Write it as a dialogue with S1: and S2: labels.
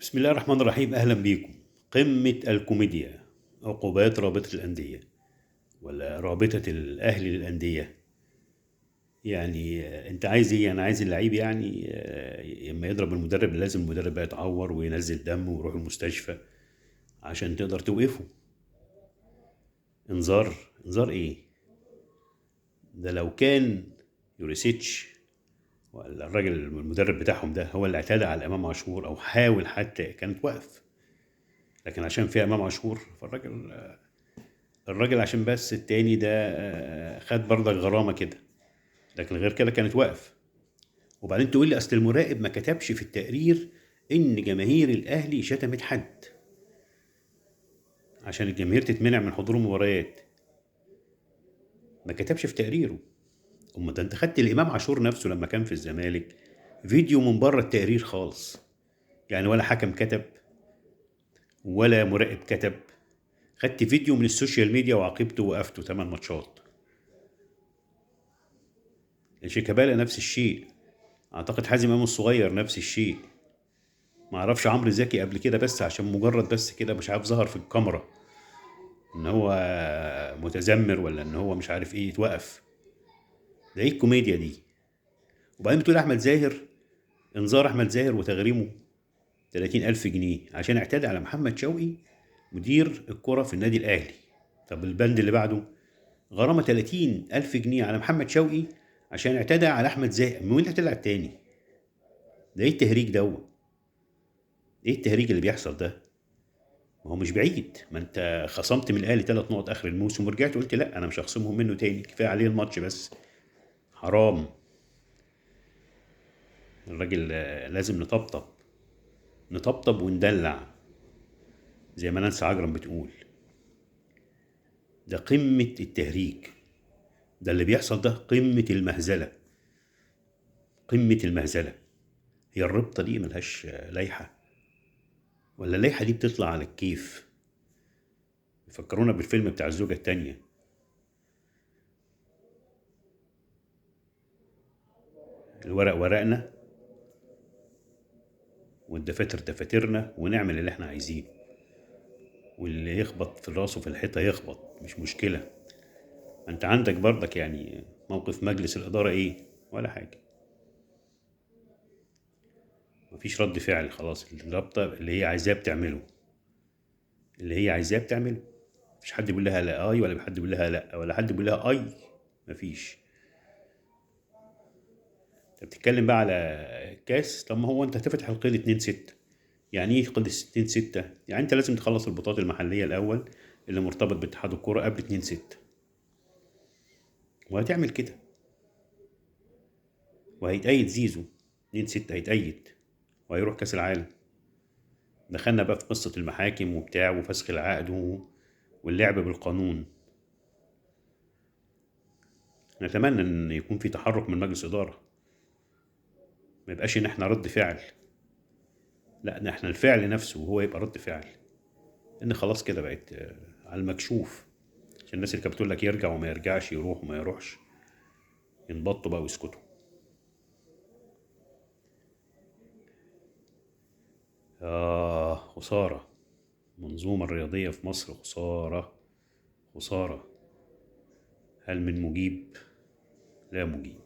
S1: بسم الله الرحمن الرحيم. أهلا بيكم. قمة الكوميديا، عقوبات رابطة الأندية ولا رابطة الأهلي للأندية. يعني أنت عايز إيه؟ أنا عايز اللعيب يعني لما يضرب المدرب لازم المدرب بقى يتعور وينزل دم ويروح المستشفى عشان تقدر توقفه. إنذار؟ إنذار إيه؟ ده لو كان يوريسيتش ولا الراجل المدرب بتاعهم ده هو اللي اعتدى على إمام عاشور أو حاول حتى كانت وقف، لكن عشان فيها إمام عاشور فالراجل عشان بس التاني ده خد برضك غرامة كده، لكن غير كده كانت واقف. وبعدين تقول لي اصل المراقب ما كتبش في التقرير ان جماهير الاهلي شتمت حد عشان الجماهير تتمنع من حضور المباريات. ما كتبش في تقريره. اما ده انت خدت الامام عاشور نفسه لما كان في الزمالك فيديو من بره التقرير خالص، يعني ولا حكم كتب ولا مراقب كتب، خدت فيديو من السوشيال ميديا وعاقبته وقفته 8 ماتشات. شيكابالا نفس الشيء، اعتقد حازم امام الصغير نفس الشيء. ما اعرفش عمرو زكي قبل كده بس عشان مجرد بس كده مش عارف ظهر في الكاميرا ان هو متذمر ولا ان هو مش عارف ايه يتوقف. ده ايه الكوميديا دي؟ وبعدين بتقول احمد زاهر، انذار احمد زاهر وتغريمه 30,000 جنيه عشان اعتدى على محمد شوقي مدير الكرة في النادي الاهلي. طب البند اللي بعده غرامة 30,000 جنيه على محمد شوقي عشان اعتدى على احمد زاهر. مين اللي اعتدى على التاني؟ ده ايه التهريج دوت؟ ايه التهريج اللي بيحصل ده؟ ما هو مش بعيد، ما انت خصمت من الاهلي 3 نقط اخر الموسم ورجعت قلت لا انا مش هخصمهم منه تاني، كفايه عليه الماتش بس. حرام. الراجل لازم نطبطب، نطبطب وندلع زي ما نانسي عجرم بتقول. ده قمة التهريج، ده اللي بيحصل ده قمة المهزلة، قمة المهزلة. هي الرابطة دي ملهاش لايحة ولا اللايحة دي بتطلع على الكيف؟ يفكرونا بالفيلم بتاع الزوجة التانية. الورق ورقنا والدفاتر دفاترنا ونعمل اللي احنا عايزينه، واللي يخبط في راسه في الحيطة يخبط مش مشكلة. انت عندك برضك يعني موقف مجلس الإدارة ايه؟ ولا حاجة. مفيش رد فعل، خلاص الرابطة اللي هي عايزاه بتعمله، اللي هي عايزاه بتعمله. مفيش حد بيقول لها لا اي ولا حد بيقول لها لا ولا حد بيقول لها اي. مفيش. انت بتتكلم بقى على كاس، طب ما هو انت هتفتح القيد 2/6. يعني ايه قيد 2/6؟ يعني انت لازم تخلص البطولات المحلية الأول اللي مرتبط باتحاد الكورة قبل 2/6، وهتعمل كده وهيتأيد زيزو 2/6 هيتأيد وهيروح كأس العالم. دخلنا بقى في قصة المحاكم وبتاع وفسخ العقد واللعب بالقانون. نتمنى ان يكون في تحرك من مجلس إدارة، ما يبقاش ان احنا رد فعل، لا ده احنا الفعل نفسه وهو يبقى رد فعل. ان خلاص كده بقت على المكشوف. عشان الناس اللي كانت بتقول لك يرجع وما يرجعش يروح وما يروحش ينبطوا بقى ويسكتوا. خسارة. المنظومة الرياضية في مصر خسارة، خسارة. هل من مجيب؟ لا مجيب.